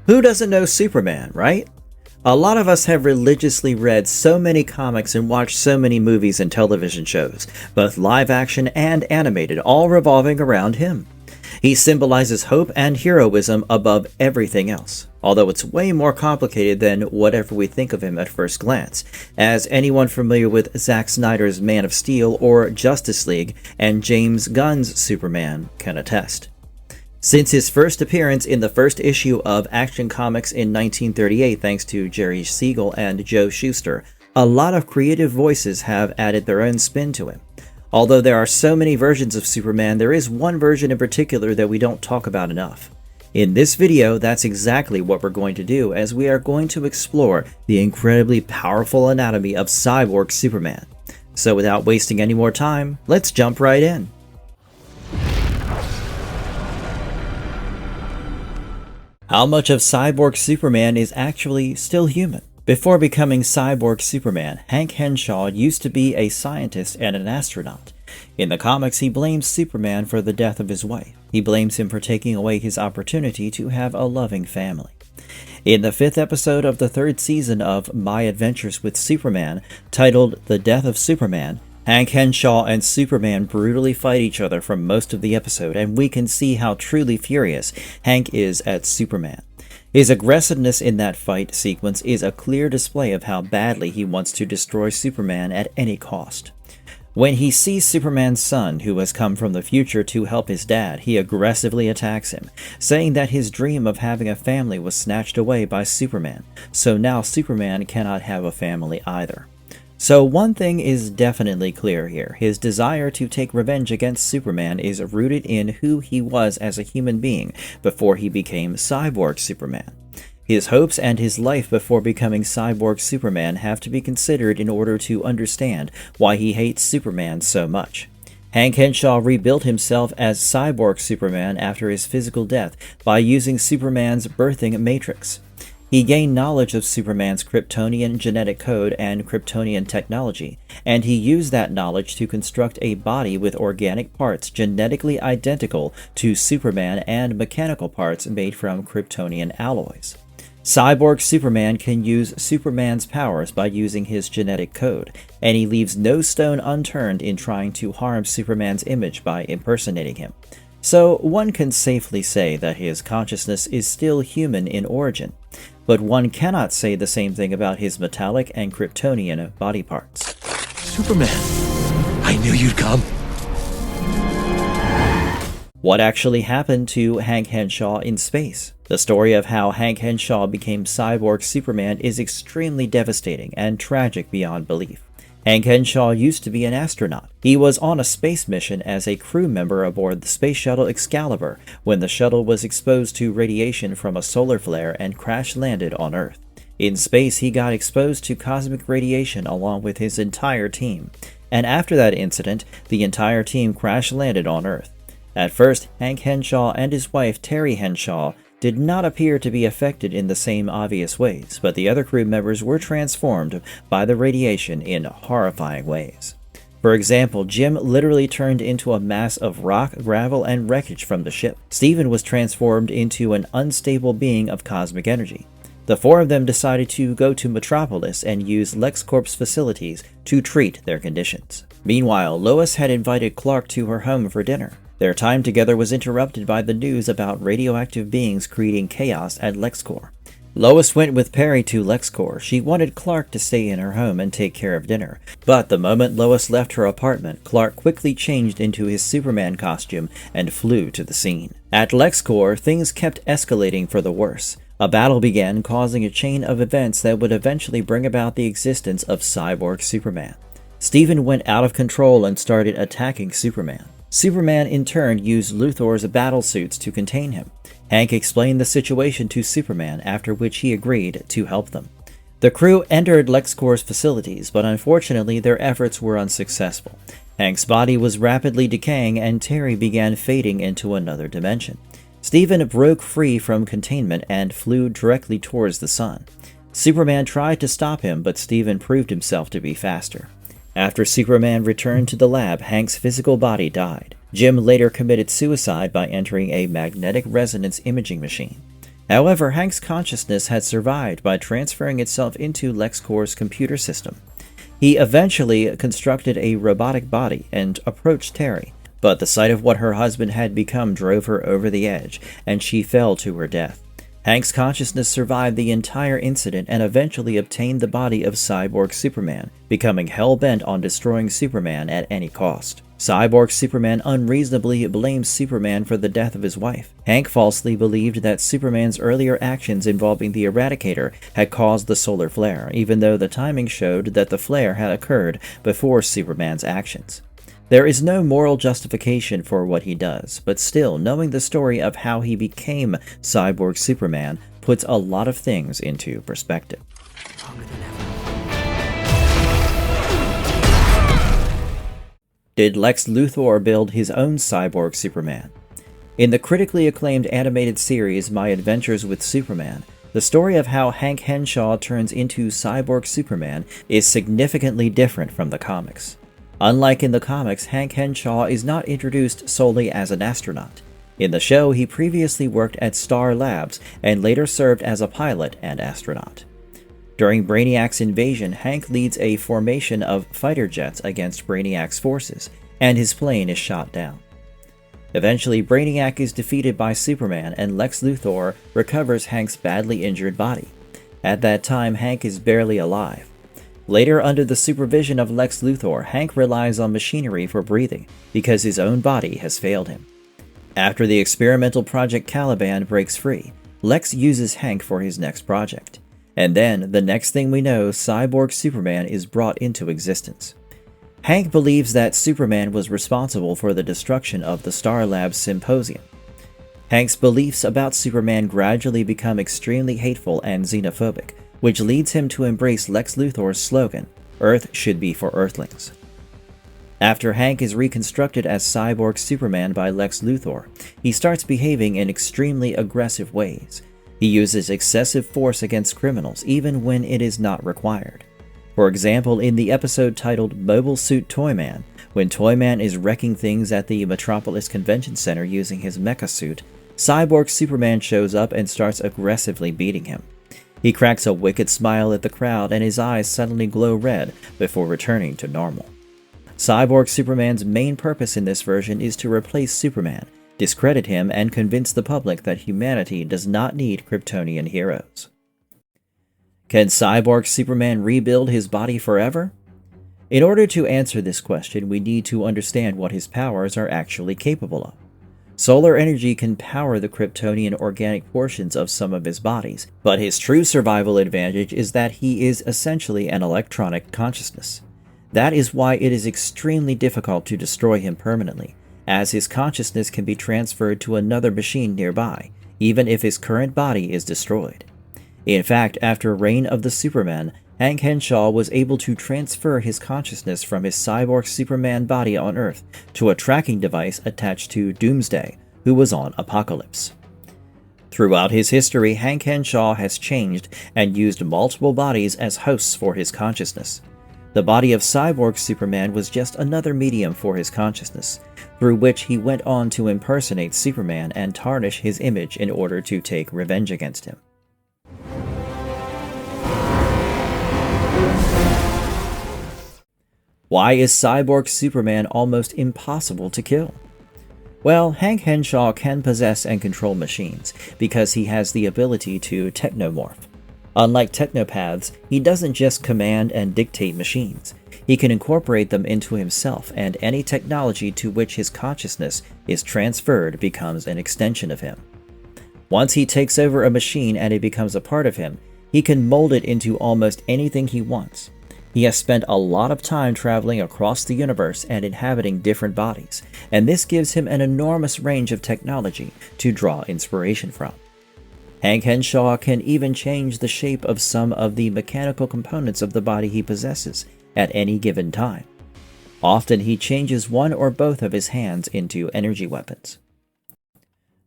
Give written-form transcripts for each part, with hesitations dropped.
Who doesn't know Superman, right? A lot of us have religiously read so many comics and watched so many movies and television shows, both live action and animated, all revolving around him. He symbolizes hope and heroism above everything else, although it's way more complicated than whatever we think of him at first glance, as anyone familiar with Zack Snyder's Man of Steel or Justice League and James Gunn's Superman can attest. Since his first appearance in the first issue of Action Comics in 1938 thanks to Jerry Siegel and Joe Shuster, a lot of creative voices have added their own spin to him. Although there are so many versions of Superman, there is one version in particular that we don't talk about enough. In this video, that's exactly what we're going to do, as we are going to explore the incredibly powerful anatomy of Cyborg Superman. So without wasting any more time, let's jump right in. How much of Cyborg Superman is actually still human? Before becoming Cyborg Superman, Hank Henshaw used to be a scientist and an astronaut. In the comics, he blames Superman for the death of his wife. He blames him for taking away his opportunity to have a loving family. In the 5th episode of the 3rd season of My Adventures with Superman, titled The Death of Superman, Hank Henshaw and Superman brutally fight each other for most of the episode, and we can see how truly furious Hank is at Superman. His aggressiveness in that fight sequence is a clear display of how badly he wants to destroy Superman at any cost. When he sees Superman's son, who has come from the future to help his dad, he aggressively attacks him, saying that his dream of having a family was snatched away by Superman, so now Superman cannot have a family either. So one thing is definitely clear here. His desire to take revenge against Superman is rooted in who he was as a human being before he became Cyborg Superman. His hopes and his life before becoming Cyborg Superman have to be considered in order to understand why he hates Superman so much. Hank Henshaw rebuilt himself as Cyborg Superman after his physical death by using Superman's birthing matrix. He gained knowledge of Superman's Kryptonian genetic code and Kryptonian technology, and he used that knowledge to construct a body with organic parts genetically identical to Superman and mechanical parts made from Kryptonian alloys. Cyborg Superman can use Superman's powers by using his genetic code, and he leaves no stone unturned in trying to harm Superman's image by impersonating him. So one can safely say that his consciousness is still human in origin, but one cannot say the same thing about his metallic and Kryptonian body parts. Superman, I knew you'd come. What actually happened to Hank Henshaw in space? The story of how Hank Henshaw became Cyborg Superman is extremely devastating and tragic beyond belief. Hank Henshaw used to be an astronaut. He was on a space mission as a crew member aboard the space shuttle Excalibur when the shuttle was exposed to radiation from a solar flare and crash-landed on Earth. In space, he got exposed to cosmic radiation along with his entire team, and after that incident, the entire team crash-landed on Earth. At first, Hank Henshaw and his wife Terry Henshaw did not appear to be affected in the same obvious ways, but the other crew members were transformed by the radiation in horrifying ways. For example, Jim literally turned into a mass of rock, gravel, and wreckage from the ship. Steven was transformed into an unstable being of cosmic energy. The 4 of them decided to go to Metropolis and use LexCorp's facilities to treat their conditions. Meanwhile, Lois had invited Clark to her home for dinner. Their time together was interrupted by the news about radioactive beings creating chaos at LexCorp. Lois went with Perry to LexCorp. She wanted Clark to stay in her home and take care of dinner. But the moment Lois left her apartment, Clark quickly changed into his Superman costume and flew to the scene. At LexCorp, things kept escalating for the worse. A battle began, causing a chain of events that would eventually bring about the existence of Cyborg Superman. Steven went out of control and started attacking Superman. Superman in turn used Luthor's battlesuits to contain him. Hank explained the situation to Superman, after which he agreed to help them. The crew entered LexCorp's facilities, but unfortunately their efforts were unsuccessful. Hank's body was rapidly decaying and Terry began fading into another dimension. Steven broke free from containment and flew directly towards the sun. Superman tried to stop him, but Steven proved himself to be faster. After Superman returned to the lab, Hank's physical body died. Jim later committed suicide by entering a magnetic resonance imaging machine. However, Hank's consciousness had survived by transferring itself into LexCorp's computer system. He eventually constructed a robotic body and approached Terry, but the sight of what her husband had become drove her over the edge, and she fell to her death. Hank's consciousness survived the entire incident and eventually obtained the body of Cyborg Superman, becoming hell-bent on destroying Superman at any cost. Cyborg Superman unreasonably blames Superman for the death of his wife. Hank falsely believed that Superman's earlier actions involving the Eradicator had caused the solar flare, even though the timing showed that the flare had occurred before Superman's actions. There is no moral justification for what he does, but still, knowing the story of how he became Cyborg Superman puts a lot of things into perspective. Did Lex Luthor build his own Cyborg Superman? In the critically acclaimed animated series My Adventures with Superman, the story of how Hank Henshaw turns into Cyborg Superman is significantly different from the comics. Unlike in the comics, Hank Henshaw is not introduced solely as an astronaut. In the show, he previously worked at Star Labs and later served as a pilot and astronaut. During Brainiac's invasion, Hank leads a formation of fighter jets against Brainiac's forces, and his plane is shot down. Eventually, Brainiac is defeated by Superman, and Lex Luthor recovers Hank's badly injured body. At that time, Hank is barely alive. Later, under the supervision of Lex Luthor, Hank relies on machinery for breathing because his own body has failed him. After the experimental Project Caliban breaks free, Lex uses Hank for his next project. And then, the next thing we know, Cyborg Superman is brought into existence. Hank believes that Superman was responsible for the destruction of the Star Labs Symposium. Hank's beliefs about Superman gradually become extremely hateful and xenophobic, which leads him to embrace Lex Luthor's slogan, "Earth should be for Earthlings." After Hank is reconstructed as Cyborg Superman by Lex Luthor, he starts behaving in extremely aggressive ways. He uses excessive force against criminals even when it is not required. For example, in the episode titled Mobile Suit Toyman, when Toyman is wrecking things at the Metropolis Convention Center using his mecha suit, Cyborg Superman shows up and starts aggressively beating him. He cracks a wicked smile at the crowd and his eyes suddenly glow red before returning to normal. Cyborg Superman's main purpose in this version is to replace Superman, discredit him, and convince the public that humanity does not need Kryptonian heroes. Can Cyborg Superman rebuild his body forever? In order to answer this question, we need to understand what his powers are actually capable of. Solar energy can power the Kryptonian organic portions of some of his bodies, but his true survival advantage is that he is essentially an electronic consciousness. That is why it is extremely difficult to destroy him permanently, as his consciousness can be transferred to another machine nearby, even if his current body is destroyed. In fact, after Reign of the Supermen, Hank Henshaw was able to transfer his consciousness from his Cyborg Superman body on Earth to a tracking device attached to Doomsday, who was on Apocalypse. Throughout his history, Hank Henshaw has changed and used multiple bodies as hosts for his consciousness. The body of Cyborg Superman was just another medium for his consciousness, through which he went on to impersonate Superman and tarnish his image in order to take revenge against him. Why is Cyborg Superman almost impossible to kill? Well, Hank Henshaw can possess and control machines, because he has the ability to technomorph. Unlike technopaths, he doesn't just command and dictate machines. He can incorporate them into himself, and any technology to which his consciousness is transferred becomes an extension of him. Once he takes over a machine and it becomes a part of him, he can mold it into almost anything he wants. He has spent a lot of time traveling across the universe and inhabiting different bodies, and this gives him an enormous range of technology to draw inspiration from. Hank Henshaw can even change the shape of some of the mechanical components of the body he possesses at any given time. Often he changes one or both of his hands into energy weapons.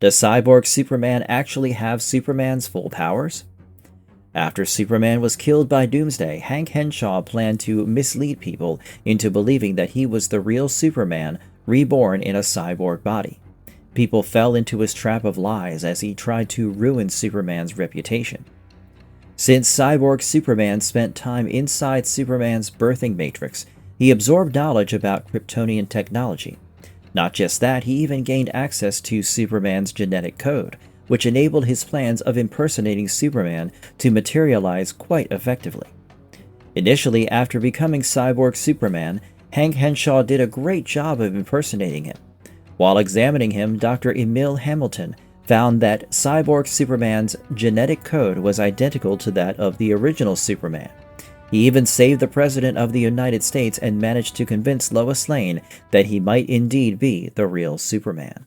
Does Cyborg Superman actually have Superman's full powers? After Superman was killed by Doomsday, Hank Henshaw planned to mislead people into believing that he was the real Superman reborn in a cyborg body. people fell into his trap of lies as he tried to ruin Superman's reputation. Since Cyborg Superman spent time inside Superman's birthing matrix, he absorbed knowledge about Kryptonian technology. Not just that, he even gained access to Superman's genetic code, which enabled his plans of impersonating Superman to materialize quite effectively. Initially, after becoming Cyborg Superman, Hank Henshaw did a great job of impersonating him. While examining him, Dr. Emil Hamilton found that Cyborg Superman's genetic code was identical to that of the original Superman. He even saved the President of the United States and managed to convince Lois Lane that he might indeed be the real Superman.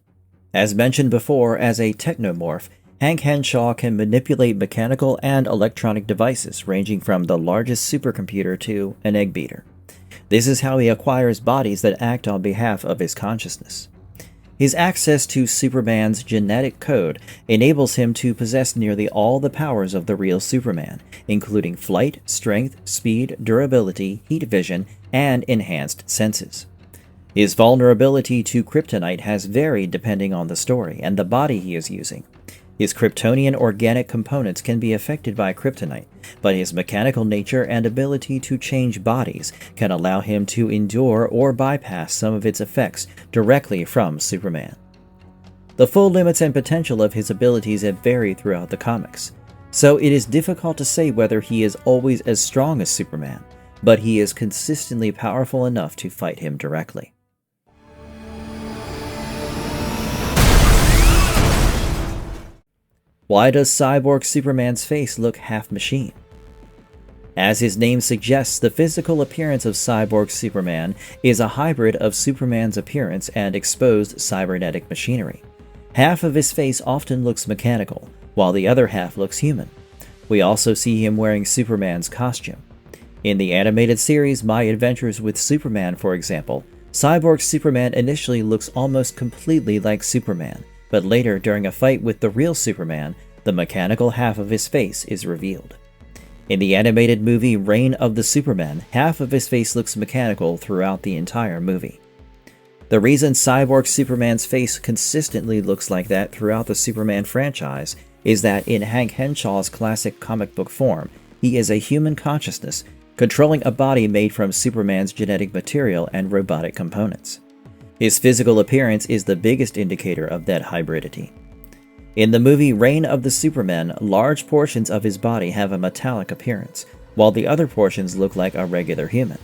As mentioned before, as a technomorph, Hank Henshaw can manipulate mechanical and electronic devices ranging from the largest supercomputer to an egg beater. This is how he acquires bodies that act on behalf of his consciousness. His access to Superman's genetic code enables him to possess nearly all the powers of the real Superman, including flight, strength, speed, durability, heat vision, and enhanced senses. His vulnerability to kryptonite has varied depending on the story and the body he is using. His Kryptonian organic components can be affected by kryptonite, but his mechanical nature and ability to change bodies can allow him to endure or bypass some of its effects directly from Superman. The full limits and potential of his abilities have varied throughout the comics, so it is difficult to say whether he is always as strong as Superman, but he is consistently powerful enough to fight him directly. Why does Cyborg Superman's face look half machine? As his name suggests, the physical appearance of Cyborg Superman is a hybrid of Superman's appearance and exposed cybernetic machinery. Half of his face often looks mechanical, while the other half looks human. We also see him wearing Superman's costume. In the animated series My Adventures with Superman, for example, Cyborg Superman initially looks almost completely like Superman, but later, during a fight with the real Superman, the mechanical half of his face is revealed. In the animated movie Reign of the Supermen, half of his face looks mechanical throughout the entire movie. The reason Cyborg Superman's face consistently looks like that throughout the Superman franchise is that in Hank Henshaw's classic comic book form, he is a human consciousness controlling a body made from Superman's genetic material and robotic components. His physical appearance is the biggest indicator of that hybridity. In the movie Reign of the Supermen, large portions of his body have a metallic appearance, while the other portions look like a regular human.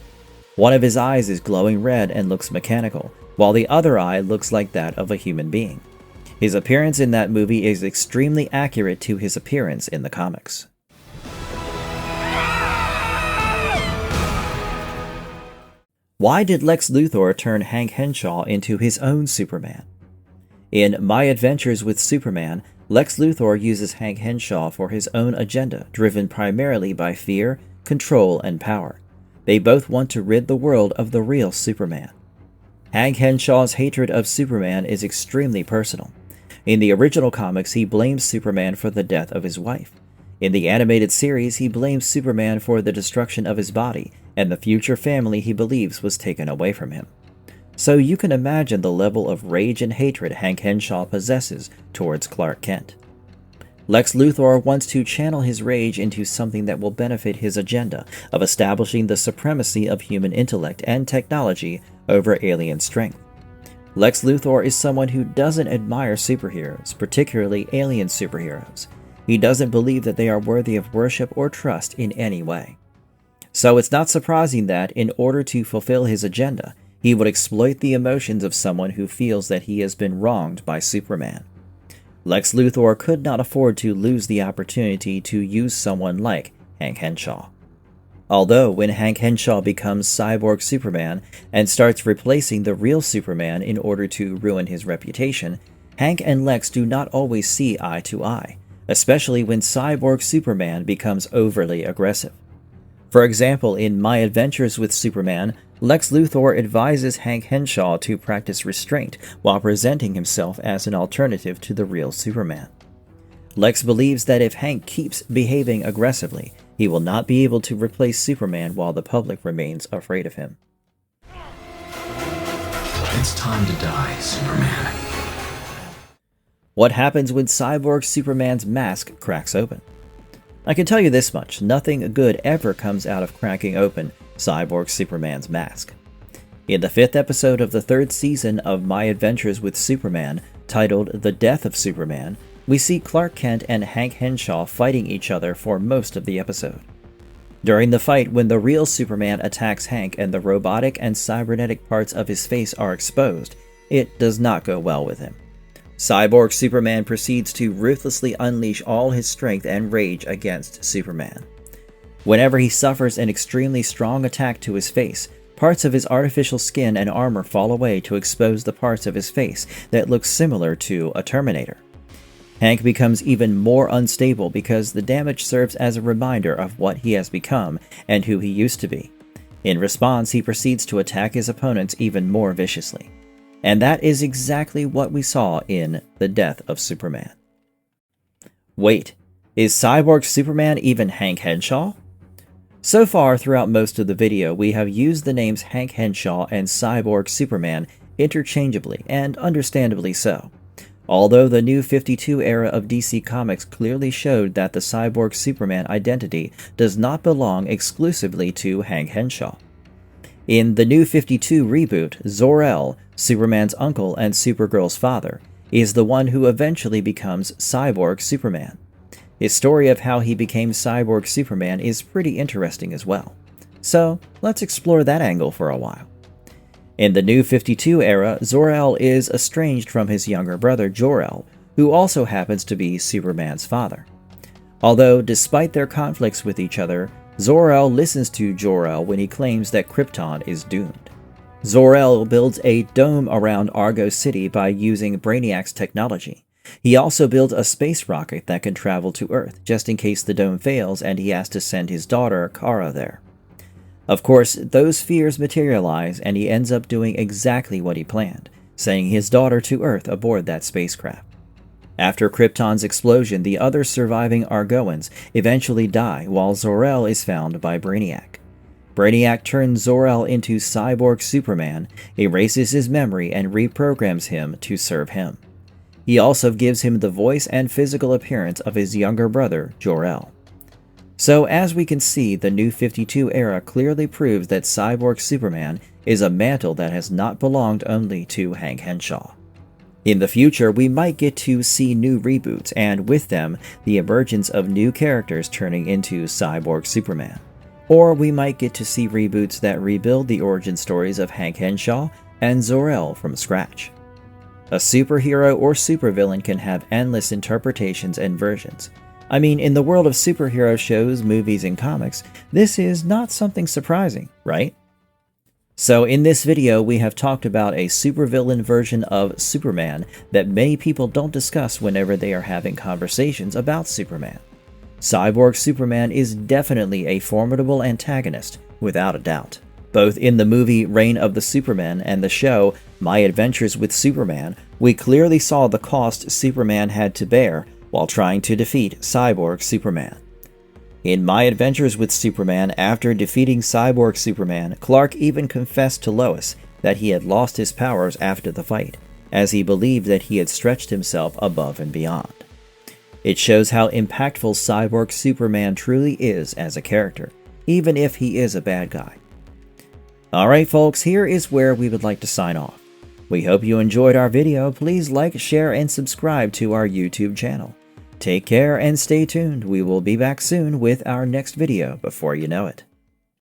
One of his eyes is glowing red and looks mechanical, while the other eye looks like that of a human being. His appearance in that movie is extremely accurate to his appearance in the comics. Why did Lex Luthor turn Hank Henshaw into his own Superman? In My Adventures with Superman, Lex Luthor uses Hank Henshaw for his own agenda, driven primarily by fear, control, and power. They both want to rid the world of the real Superman. Hank Henshaw's hatred of Superman is extremely personal. In the original comics, he blames Superman for the death of his wife. In the animated series, he blames Superman for the destruction of his body and the future family he believes was taken away from him. So you can imagine the level of rage and hatred Hank Henshaw possesses towards Clark Kent. Lex Luthor wants to channel his rage into something that will benefit his agenda of establishing the supremacy of human intellect and technology over alien strength. Lex Luthor is someone who doesn't admire superheroes, particularly alien superheroes. He doesn't believe that they are worthy of worship or trust in any way. So it's not surprising that, in order to fulfill his agenda, he would exploit the emotions of someone who feels that he has been wronged by Superman. Lex Luthor could not afford to lose the opportunity to use someone like Hank Henshaw. Although when Hank Henshaw becomes Cyborg Superman and starts replacing the real Superman in order to ruin his reputation, Hank and Lex do not always see eye to eye, especially when Cyborg Superman becomes overly aggressive. For example, in My Adventures with Superman, Lex Luthor advises Hank Henshaw to practice restraint while presenting himself as an alternative to the real Superman. Lex believes that if Hank keeps behaving aggressively, he will not be able to replace Superman while the public remains afraid of him. It's time to die, Superman. What happens when Cyborg Superman's mask cracks open? I can tell you this much, nothing good ever comes out of cracking open Cyborg Superman's mask. In the 5th episode of the 3rd season of My Adventures with Superman, titled The Death of Superman, we see Clark Kent and Hank Henshaw fighting each other for most of the episode. During the fight, when the real Superman attacks Hank and the robotic and cybernetic parts of his face are exposed, it does not go well with him. Cyborg Superman proceeds to ruthlessly unleash all his strength and rage against Superman. Whenever he suffers an extremely strong attack to his face, parts of his artificial skin and armor fall away to expose the parts of his face that look similar to a Terminator. Hank becomes even more unstable because the damage serves as a reminder of what he has become and who he used to be. In response, he proceeds to attack his opponents even more viciously. And that is exactly what we saw in The Death of Superman. Wait, is Cyborg Superman even Hank Henshaw? So far, throughout most of the video, we have used the names Hank Henshaw and Cyborg Superman interchangeably, and understandably so. Although the New 52 era of DC Comics clearly showed that the Cyborg Superman identity does not belong exclusively to Hank Henshaw. In the New 52 reboot, Zor-El, Superman's uncle and Supergirl's father, is the one who eventually becomes Cyborg Superman. His story of how he became Cyborg Superman is pretty interesting as well. So, let's explore that angle for a while. In the New 52 era, Zor-El is estranged from his younger brother Jor-El, who also happens to be Superman's father. Although, despite their conflicts with each other, Zor-El listens to Jor-El when he claims that Krypton is doomed. Zor-El builds a dome around Argo City by using Brainiac's technology. He also builds a space rocket that can travel to Earth, just in case the dome fails and he has to send his daughter, Kara, there. Of course, those fears materialize and he ends up doing exactly what he planned, sending his daughter to Earth aboard that spacecraft. After Krypton's explosion, the other surviving Argoans eventually die while Zor-El is found by Brainiac. Brainiac turns Zor-El into Cyborg Superman, erases his memory, and reprograms him to serve him. He also gives him the voice and physical appearance of his younger brother, Jor-El. So as we can see, the New 52 era clearly proves that Cyborg Superman is a mantle that has not belonged only to Hank Henshaw. In the future, we might get to see new reboots, and with them, the emergence of new characters turning into Cyborg Superman. Or we might get to see reboots that rebuild the origin stories of Hank Henshaw and Zor-El from scratch. A superhero or supervillain can have endless interpretations and versions. I mean, in the world of superhero shows, movies, and comics, this is not something surprising, right? So in this video, we have talked about a supervillain version of Superman that many people don't discuss whenever they are having conversations about Superman. Cyborg Superman is definitely a formidable antagonist, without a doubt. Both in the movie Reign of the Supermen and the show My Adventures with Superman, we clearly saw the cost Superman had to bear while trying to defeat Cyborg Superman. In My Adventures with Superman, after defeating Cyborg Superman, Clark even confessed to Lois that he had lost his powers after the fight, as he believed that he had stretched himself above and beyond. It shows how impactful Cyborg Superman truly is as a character, even if he is a bad guy. Alright folks, here is where we would like to sign off. We hope you enjoyed our video. Please like, share, and subscribe to our YouTube channel. Take care and stay tuned. We will be back soon with our next video before you know it.